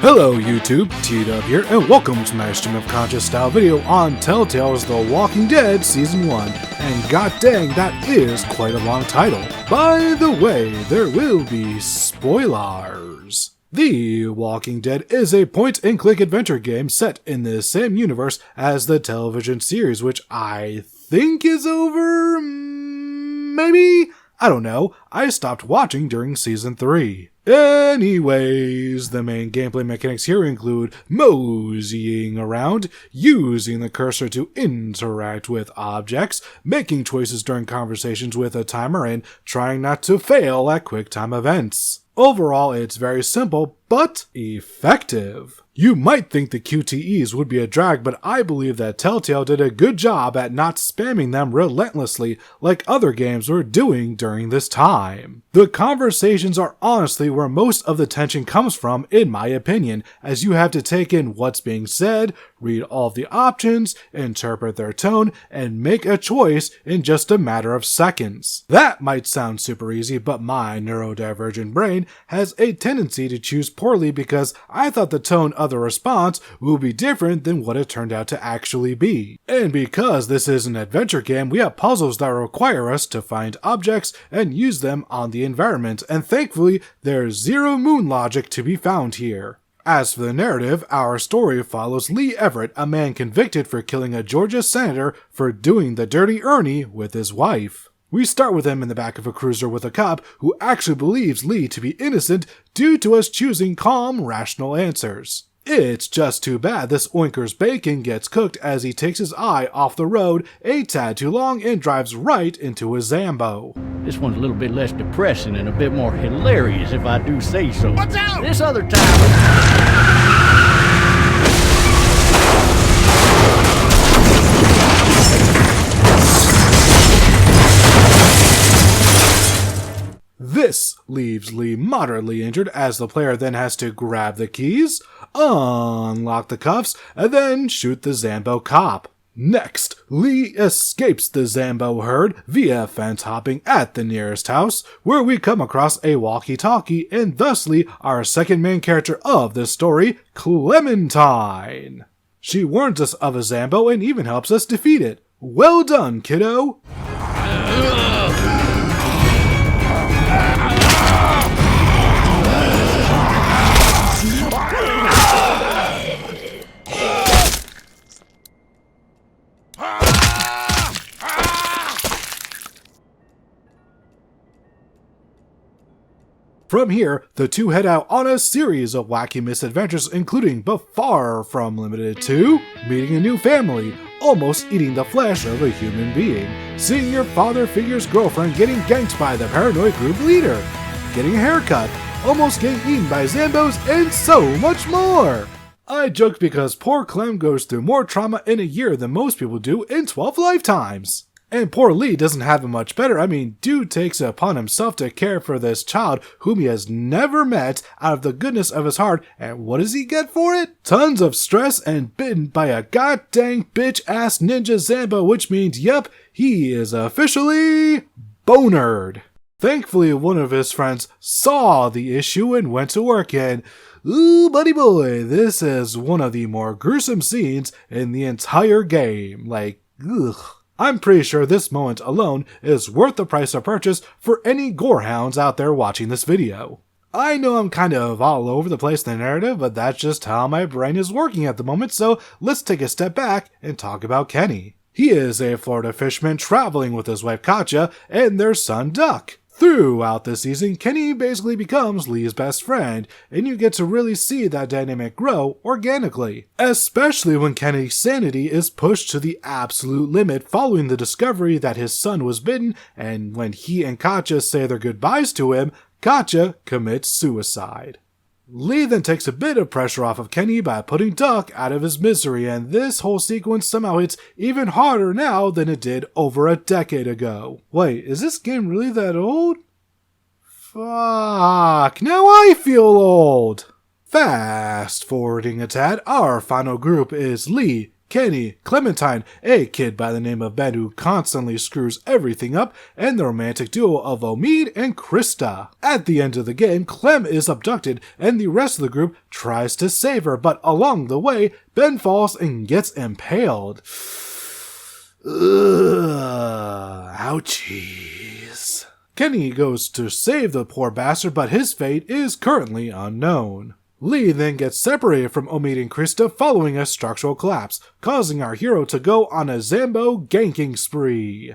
Hello YouTube, TWK here, and welcome to my stream of conscious style video on Telltale's The Walking Dead Season 1, and god dang, that is quite a long title. By the way, there will be spoilers. The Walking Dead is a point-and-click adventure game set in the same universe as the television series, which I think is over, maybe? I don't know, I stopped watching during Season 3. Anyways, the main gameplay mechanics here include moseying around, using the cursor to interact with objects, making choices during conversations with a timer, and trying not to fail at QuickTime events. Overall, it's very simple, but effective. You might think the QTEs would be a drag, but I believe that Telltale did a good job at not spamming them relentlessly like other games were doing during this time. The conversations are honestly where most of the tension comes from, in my opinion, as you have to take in what's being said, read all of the options, interpret their tone, and make a choice in just a matter of seconds. That might sound super easy, but my neurodivergent brain has a tendency to choose poorly because I thought the tone of the response will be different than what it turned out to actually be. And because this is an adventure game, we have puzzles that require us to find objects and use them on the environment, and thankfully there's zero moon logic to be found here. As for the narrative, our story follows Lee Everett, a man convicted for killing a Georgia senator for doing the dirty Ernie with his wife. We start with him in the back of a cruiser with a cop who actually believes Lee to be innocent due to us choosing calm, rational answers. It's just too bad this oinker's bacon gets cooked as he takes his eye off the road a tad too long and drives right into a Zambo. This one's a little bit less depressing and a bit more hilarious, if I do say so. Watch out! This other time... This leaves Lee moderately injured as the player then has to grab the keys, unlock the cuffs, and then shoot the Zambo cop. Next, Lee escapes the Zambo herd via fence hopping at the nearest house, where we come across a walkie-talkie and thusly our second main character of this story, Clementine. She warns us of a Zambo and even helps us defeat it. Well done, kiddo! From here, the two head out on a series of wacky misadventures, including but far from limited to meeting a new family, almost eating the flesh of a human being, seeing your father figure's girlfriend getting ganked by the paranoid group leader, getting a haircut, almost getting eaten by Zambos, and so much more! I joke because poor Clem goes through more trauma in a year than most people do in 12 lifetimes. And poor Lee doesn't have it much better. I mean, dude takes it upon himself to care for this child whom he has never met out of the goodness of his heart, and what does he get for it? Tons of stress and bitten by a goddamn bitch-ass ninja Zambo, which means, yep, he is officially bonered. Thankfully, one of his friends saw the issue and went to work, and ooh, buddy boy, this is one of the more gruesome scenes in the entire game. Like, ugh. I'm pretty sure this moment alone is worth the price of purchase for any gorehounds out there watching this video. I know I'm kind of all over the place in the narrative, but that's just how my brain is working at the moment, so let's take a step back and talk about Kenny. He is a Florida fisherman traveling with his wife Katja and their son Duck. Throughout the season, Kenny basically becomes Lee's best friend, and you get to really see that dynamic grow organically. Especially when Kenny's sanity is pushed to the absolute limit following the discovery that his son was bitten, and when he and Katja say their goodbyes to him, Katja commits suicide. Lee then takes a bit of pressure off of Kenny by putting Duck out of his misery, and this whole sequence somehow hits even harder now than it did over a decade ago. Wait, is this game really that old? Fuck, now I feel old! Fast forwarding a tad, our final group is Lee, Kenny, Clementine, a kid by the name of Ben who constantly screws everything up, and the romantic duo of Omid and Krista. At the end of the game, Clem is abducted and the rest of the group tries to save her, but along the way, Ben falls and gets impaled. Ugh, ouchies. Kenny goes to save the poor bastard, but his fate is currently unknown. Lee then gets separated from Omid and Krista following a structural collapse, causing our hero to go on a Zambo ganking spree.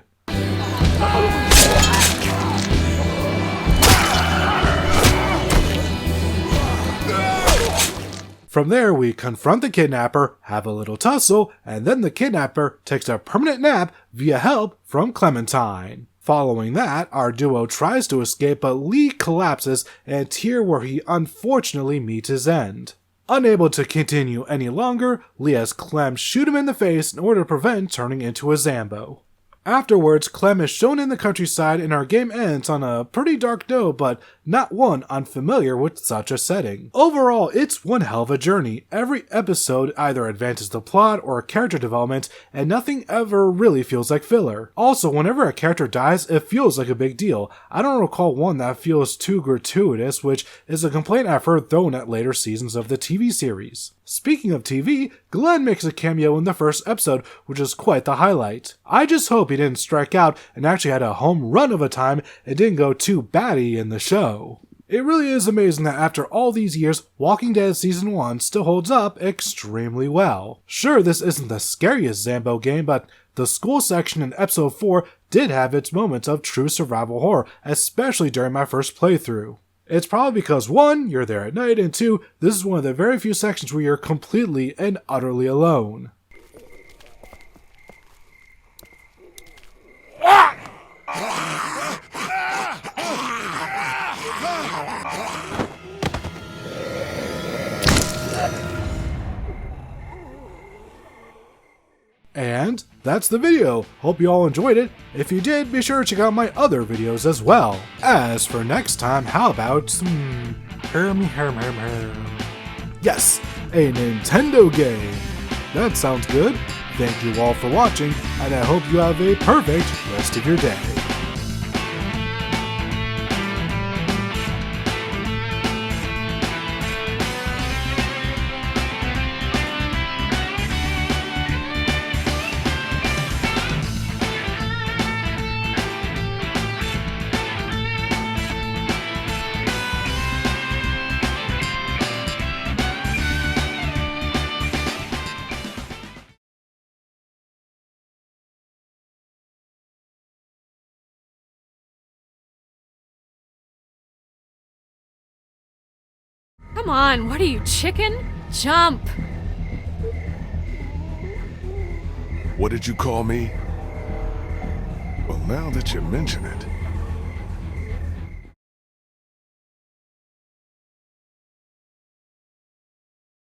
From there, we confront the kidnapper, have a little tussle, and then the kidnapper takes a permanent nap via help from Clementine. Following that, our duo tries to escape, but Lee collapses, and it's here where he unfortunately meets his end. Unable to continue any longer, Lee has Clem shoot him in the face in order to prevent turning into a Zambo. Afterwards, Clem is shown in the countryside and our game ends on a pretty dark note, but not one unfamiliar with such a setting. Overall, it's one hell of a journey. Every episode either advances the plot or character development, and nothing ever really feels like filler. Also, whenever a character dies, it feels like a big deal. I don't recall one that feels too gratuitous, which is a complaint I've heard thrown at later seasons of the TV series. Speaking of TV, Glenn makes a cameo in the first episode, which is quite the highlight. I just hope he didn't strike out and actually had a home run of a time and didn't go too batty in the show. It really is amazing that after all these years, Walking Dead Season 1 still holds up extremely well. Sure, this isn't the scariest Zambo game, but the school section in Episode 4 did have its moments of true survival horror, especially during my first playthrough. It's probably because 1, you're there at night, and 2, this is one of the very few sections where you're completely and utterly alone. And that's the video. Hope you all enjoyed it. If you did, be sure to check out my other videos as well. As for next time, how about some Yes, a Nintendo game. That sounds good. Thank you all for watching, and I hope you have a perfect rest of your day. Come on, what are you, chicken? Jump! What did you call me? Well, now that you mention it,